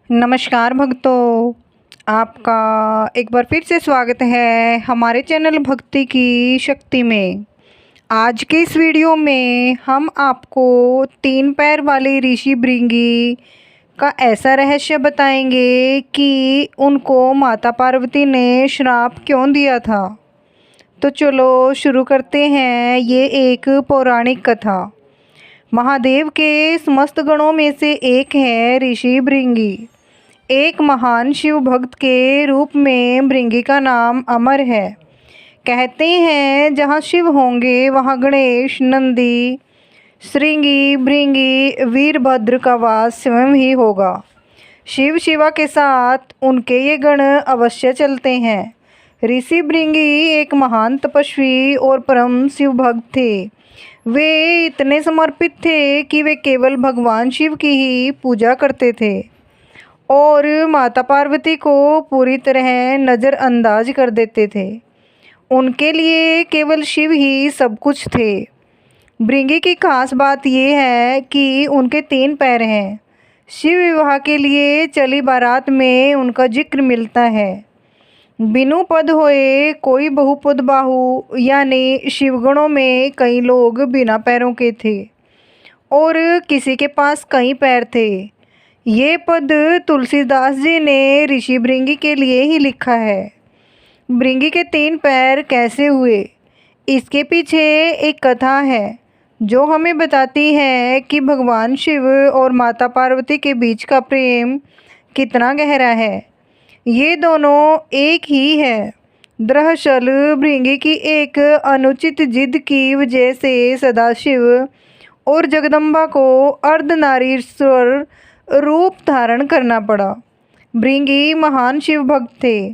नमस्कार भक्तों, आपका एक बार फिर से स्वागत है हमारे चैनल भक्ति की शक्ति में। आज के इस वीडियो में हम आपको 3 पैर वाली ऋषि भृंगी का ऐसा रहस्य बताएंगे कि उनको माता पार्वती ने श्राप क्यों दिया था। तो चलो शुरू करते हैं। ये एक पौराणिक कथा। महादेव के समस्त गणों में से एक है ऋषि भृंगी। एक महान शिव भक्त के रूप में भृंगी का नाम अमर है। कहते हैं जहाँ शिव होंगे वहाँ गणेश, नंदी, श्रृंगी, भृंगी, वीरभद्र का वास स्वयं ही होगा। शिव शिवा के साथ उनके ये गण अवश्य चलते हैं। ऋषि भृंगी एक महान तपस्वी और परम शिव भक्त थे। वे इतने समर्पित थे कि वे केवल भगवान शिव की ही पूजा करते थे और माता पार्वती को पूरी तरह नज़रअंदाज कर देते थे। उनके लिए केवल शिव ही सब कुछ थे। भृंगी की खास बात यह है कि उनके 3 पैर हैं। शिव विवाह के लिए चली बारात में उनका जिक्र मिलता है। बिनु पद होए कोई बहुपद बाहु, यानी शिवगणों में कई लोग बिना पैरों के थे और किसी के पास कई पैर थे। ये पद तुलसीदास जी ने ऋषि भृंगी के लिए ही लिखा है। भृंगी के 3 पैर कैसे हुए, इसके पीछे एक कथा है जो हमें बताती है कि भगवान शिव और माता पार्वती के बीच का प्रेम कितना गहरा है। ये दोनों एक ही है। दरअसल भृंगी की एक अनुचित जिद की वजह से सदाशिव और जगदम्बा को अर्धनारीश्वर रूप धारण करना पड़ा। भृंगी महान शिव भक्त थे।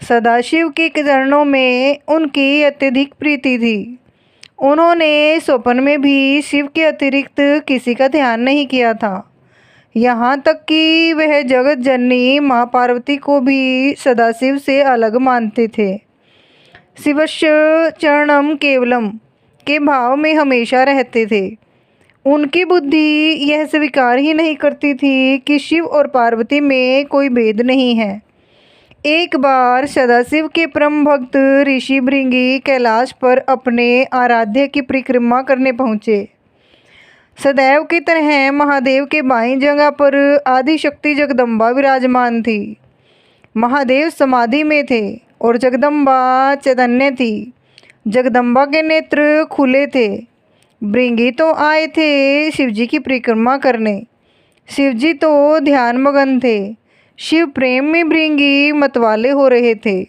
सदाशिव के चरणों में उनकी अत्यधिक प्रीति थी। उन्होंने स्वप्न में भी शिव के अतिरिक्त किसी का ध्यान नहीं किया था। यहाँ तक कि वह जगत जननी माँ पार्वती को भी सदाशिव से अलग मानते थे। शिवस्य चरणम केवलम के भाव में हमेशा रहते थे। उनकी बुद्धि यह स्वीकार ही नहीं करती थी कि शिव और पार्वती में कोई भेद नहीं है। एक बार सदाशिव के परम भक्त ऋषि भृंगी कैलाश पर अपने आराध्य की परिक्रमा करने पहुँचे। सदैव की तरह महादेव के बाईं जगह पर आदिशक्ति जगदम्बा विराजमान थी। महादेव समाधि में थे और जगदम्बा चैतन्य थी। जगदम्बा के नेत्र खुले थे। भृंगी तो आए थे शिवजी की परिक्रमा करने। शिवजी तो ध्यान मगन थे। शिव प्रेम में भृंगी मतवाले हो रहे थे।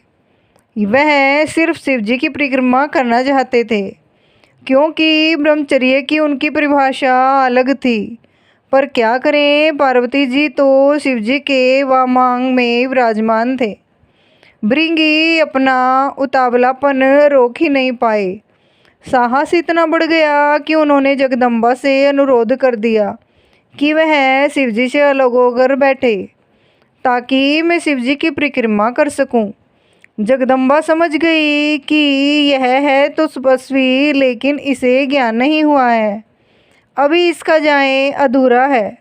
वह सिर्फ शिवजी की परिक्रमा करना चाहते थे क्योंकि ब्रह्मचर्य की उनकी परिभाषा अलग थी। पर क्या करें, पार्वती जी तो शिवजी के वामांग में विराजमान थे। भृंगी अपना उतावलापन रोक ही नहीं पाए। साहस इतना बढ़ गया कि उन्होंने जगदम्बा से अनुरोध कर दिया कि वह शिवजी से अलग होकर बैठे ताकि मैं शिवजी की परिक्रमा कर सकूं। जगदम्बा समझ गई कि यह है तो तपस्वी, लेकिन इसे ज्ञान नहीं हुआ है, अभी इसका जाए अधूरा है।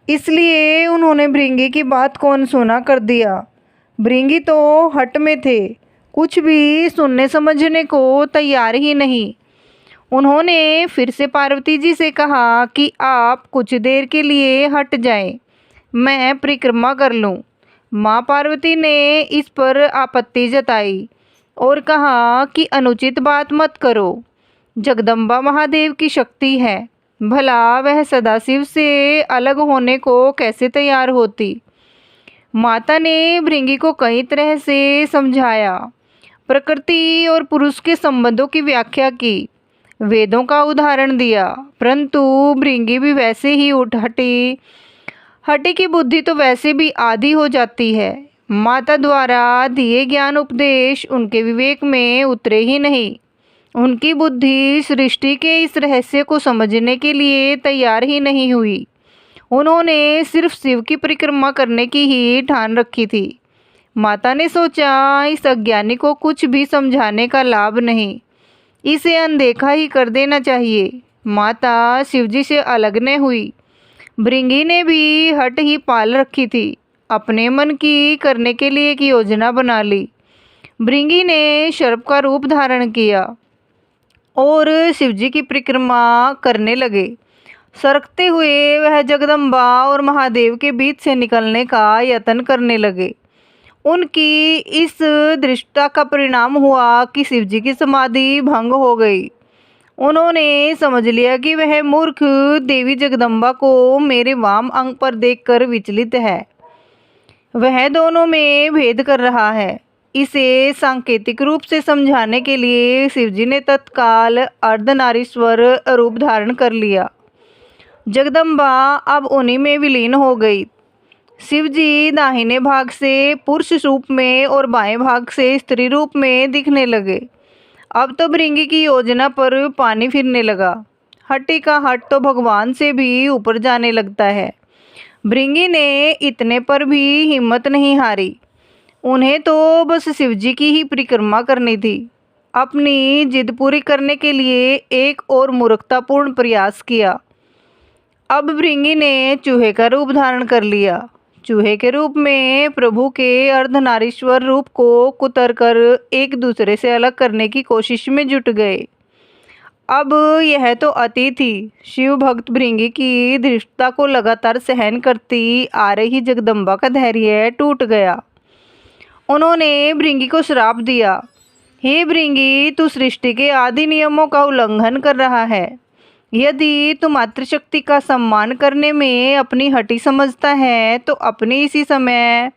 इसलिए उन्होंने भृंगी की बात को अनसुना कर दिया। भृंगी तो हट में थे, कुछ भी सुनने समझने को तैयार ही नहीं। उन्होंने फिर से पार्वती जी से कहा कि आप कुछ देर के लिए हट जाएं, मैं परिक्रमा कर लूं। माँ पार्वती ने इस पर आपत्ति जताई और कहा कि अनुचित बात मत करो। जगदम्बा महादेव की शक्ति है, भला वह सदाशिव से अलग होने को कैसे तैयार होती। माता ने भृंगी को कई तरह से समझाया, प्रकृति और पुरुष के संबंधों की व्याख्या की, वेदों का उदाहरण दिया, परंतु भृंगी भी वैसे ही उठ हटी। हटी की बुद्धि तो वैसे भी आधी हो जाती है। माता द्वारा दिए ज्ञान उपदेश उनके विवेक में उतरे ही नहीं। उनकी बुद्धि सृष्टि के इस रहस्य को समझने के लिए तैयार ही नहीं हुई। उन्होंने सिर्फ शिव की परिक्रमा करने की ही ठान रखी थी। माता ने सोचा इस अज्ञानी को कुछ भी समझाने का लाभ नहीं, इसे अनदेखा ही कर देना चाहिए। माता शिवजी से अलग न हुई। भृंगी ने भी हट ही पाल रखी थी। अपने मन की करने के लिए एक योजना बना ली। भृंगी ने सर्प का रूप धारण किया और शिवजी की परिक्रमा करने लगे। सरकते हुए वह जगदम्बा और महादेव के बीच से निकलने का यत्न करने लगे। उनकी इस दृष्टता का परिणाम हुआ कि शिवजी की समाधि भंग हो गई। उन्होंने समझ लिया कि वह मूर्ख देवी जगदम्बा को मेरे वाम अंग पर देखकर विचलित है। वह दोनों में भेद कर रहा है। इसे सांकेतिक रूप से समझाने के लिए शिवजी ने तत्काल अर्धनारीश्वर रूप धारण कर लिया। जगदम्बा अब उन्हीं में विलीन हो गई। शिवजी दाहिने भाग से पुरुष रूप में और बाएं भाग से स्त्री रूप में दिखने लगे। अब तो भृंगी की योजना पर पानी फिरने लगा। हट्टी का हट तो भगवान से भी ऊपर जाने लगता है। भृंगी ने इतने पर भी हिम्मत नहीं हारी। उन्हें तो बस शिवजी की ही परिक्रमा करनी थी। अपनी जिद पूरी करने के लिए एक और मूर्खतापूर्ण प्रयास किया। अब भृंगी ने चूहे का रूप धारण कर लिया। चूहे के रूप में प्रभु के अर्धनारीश्वर रूप को कुतर कर एक दूसरे से अलग करने की कोशिश में जुट गए। अब यह तो अति थी। शिव भक्त भृंगी की धृष्टता को लगातार सहन करती आ रही जगदम्बा का धैर्य टूट गया। उन्होंने भृंगी को श्राप दिया, हे भृंगी, तू सृष्टि के आदि नियमों का उल्लंघन कर रहा है। यदि तू मातृशक्ति का सम्मान करने में अपनी हटी समझता है तो अपने इसी समय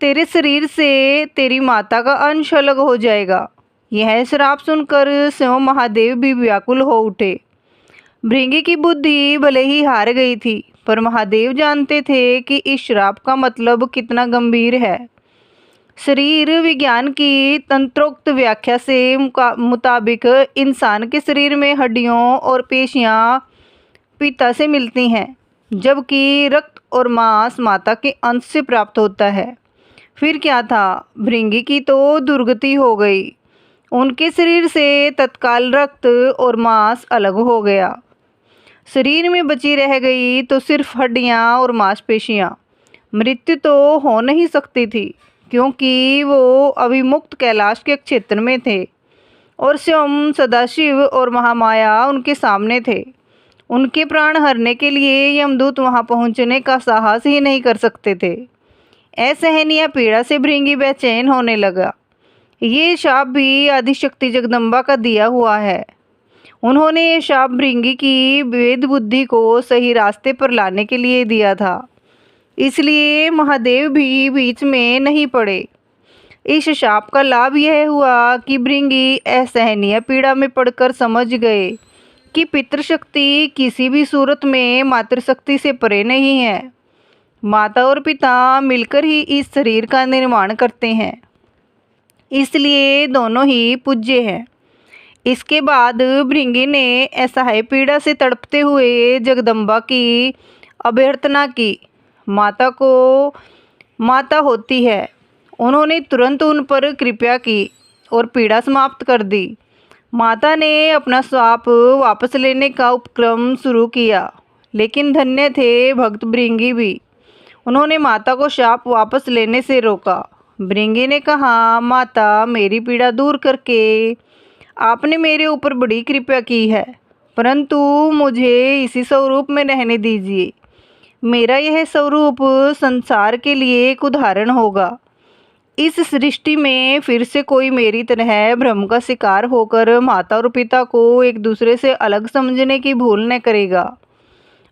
तेरे शरीर से तेरी माता का अंश अलग हो जाएगा। यह श्राप सुनकर स्वयं महादेव भी व्याकुल हो उठे। भृंगी की बुद्धि भले ही हार गई थी, पर महादेव जानते थे कि इस श्राप का मतलब कितना गंभीर है। शरीर विज्ञान की तंत्रोक्त व्याख्या से मुताबिक इंसान के शरीर में हड्डियों और पेशियां पिता से मिलती हैं, जबकि रक्त और मांस माता के अंश से प्राप्त होता है। फिर क्या था, भृंगी की तो दुर्गति हो गई। उनके शरीर से तत्काल रक्त और मांस अलग हो गया। शरीर में बची रह गई तो सिर्फ हड्डियां और मांसपेशियां। मृत्यु तो हो नहीं सकती थी, क्योंकि वो अभिमुक्त कैलाश के क्षेत्र में थे और स्वयं सदाशिव और महामाया उनके सामने थे। उनके प्राण हरने के लिए यमदूत वहां पहुंचने का साहस ही नहीं कर सकते थे। असहनीय पीड़ा से भृंगी बेचैन होने लगा। ये शाप भी आदिशक्ति जगदम्बा का दिया हुआ है। उन्होंने ये शाप भृंगी की वेद बुद्धि को सही रास्ते पर लाने के लिए दिया था, इसलिए महादेव भी बीच में नहीं पड़े। इस शाप का लाभ यह हुआ कि भृंगी असहनीय पीड़ा में पड़कर समझ गए कि पितृशक्ति किसी भी सूरत में मातृशक्ति से परे नहीं है। माता और पिता मिलकर ही इस शरीर का निर्माण करते हैं, इसलिए दोनों ही पूज्य हैं। इसके बाद भृंगी ने असहाय पीड़ा से तड़पते हुए जगदम्बा की अभ्यर्थना की। माता को माता होती है। उन्होंने तुरंत उन पर कृपा की और पीड़ा समाप्त कर दी। माता ने अपना श्राप वापस लेने का उपक्रम शुरू किया, लेकिन धन्य थे भक्त भृंगी भी। उन्होंने माता को शाप वापस लेने से रोका। भृंगी ने कहा, माता, मेरी पीड़ा दूर करके आपने मेरे ऊपर बड़ी कृपा की है, परंतु मुझे इसी स्वरूप में रहने दीजिए। मेरा यह स्वरूप संसार के लिए एक उदाहरण होगा। इस सृष्टि में फिर से कोई मेरी तरह भ्रम का शिकार होकर माता और पिता को एक दूसरे से अलग समझने की भूल न करेगा।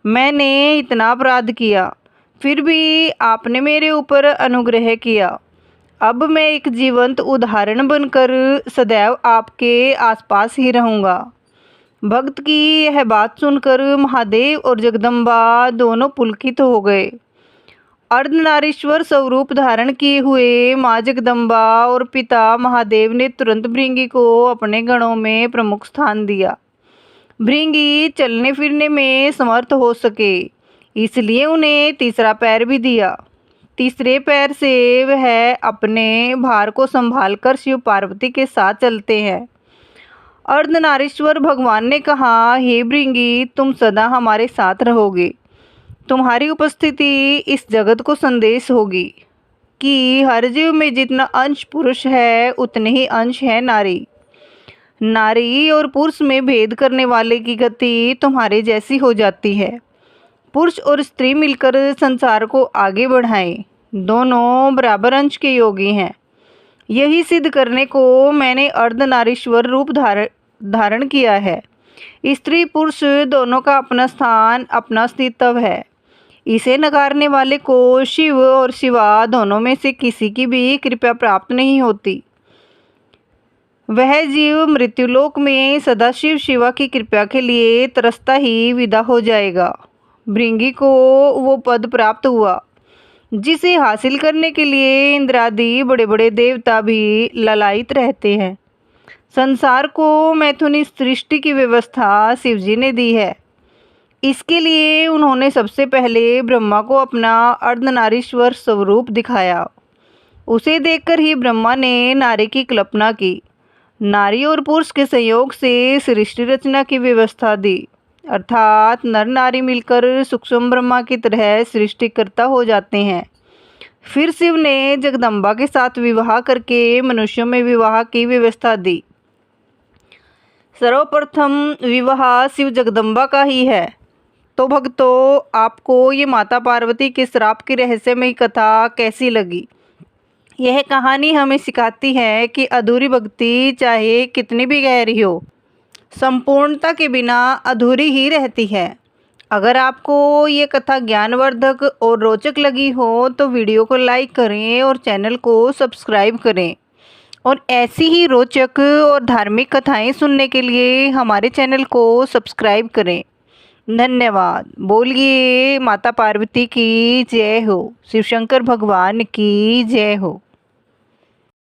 मैंने इतना अपराध किया, फिर भी आपने मेरे ऊपर अनुग्रह किया। अब मैं एक जीवंत उदाहरण बनकर सदैव आपके आसपास ही रहूँगा। भक्त की यह बात सुनकर महादेव और जगदम्बा दोनों पुलकित हो गए। अर्धनारीश्वर स्वरूप धारण किए हुए माँ जगदम्बा और पिता महादेव ने तुरंत भृंगी को अपने गणों में प्रमुख स्थान दिया। भृंगी चलने फिरने में समर्थ हो सके, इसलिए उन्हें तीसरा पैर भी दिया। तीसरे पैर से वह अपने भार को संभालकर शिव पार्वती के साथ चलते हैं। अर्धनारीश्वर भगवान ने कहा, हे भृंगी, तुम सदा हमारे साथ रहोगे। तुम्हारी उपस्थिति इस जगत को संदेश होगी कि हर जीव में जितना अंश पुरुष है उतने ही अंश है नारी। नारी और पुरुष में भेद करने वाले की गति तुम्हारे जैसी हो जाती है। पुरुष और स्त्री मिलकर संसार को आगे बढ़ाएं। दोनों बराबर अंश के योगी हैं। यही सिद्ध करने को मैंने अर्धनारीश्वर रूप धारण किया है। स्त्री पुरुष दोनों का अपना स्थान, अपना अस्तित्व है। इसे नकारने वाले को शिव और शिवा दोनों में से किसी की भी कृपा प्राप्त नहीं होती। वह जीव मृत्युलोक में सदाशिव शिवा की कृपा के लिए तरसता ही विदा हो जाएगा। भृंगी को वो पद प्राप्त हुआ जिसे हासिल करने के लिए इंद्रादि बड़े बड़े देवता भी ललायित रहते हैं। संसार को मैथुनी सृष्टि की व्यवस्था शिवजी ने दी है। इसके लिए उन्होंने सबसे पहले ब्रह्मा को अपना अर्धनारीश्वर स्वरूप दिखाया। उसे देखकर ही ब्रह्मा ने नारी की कल्पना की। नारी और पुरुष के संयोग से सृष्टि रचना की व्यवस्था दी, अर्थात नर नारी मिलकर सूक्ष्म ब्रह्मा की तरह सृष्टिकर्ता हो जाते हैं। फिर शिव ने जगदम्बा के साथ विवाह करके मनुष्यों में विवाह की व्यवस्था दी। सर्वप्रथम विवाह शिव जगदम्बा का ही है। तो भक्तों, आपको ये माता पार्वती के श्राप की रहस्यमयी कथा कैसी लगी? यह कहानी हमें सिखाती है कि अधूरी भक्ति चाहे कितनी भी गहरी हो, संपूर्णता के बिना अधूरी ही रहती है। अगर आपको ये कथा ज्ञानवर्धक और रोचक लगी हो तो वीडियो को लाइक करें और चैनल को सब्सक्राइब करें। और ऐसी ही रोचक और धार्मिक कथाएं सुनने के लिए हमारे चैनल को सब्सक्राइब करें। धन्यवाद। बोलिए माता पार्वती की जय हो, शिव शंकर भगवान की जय हो।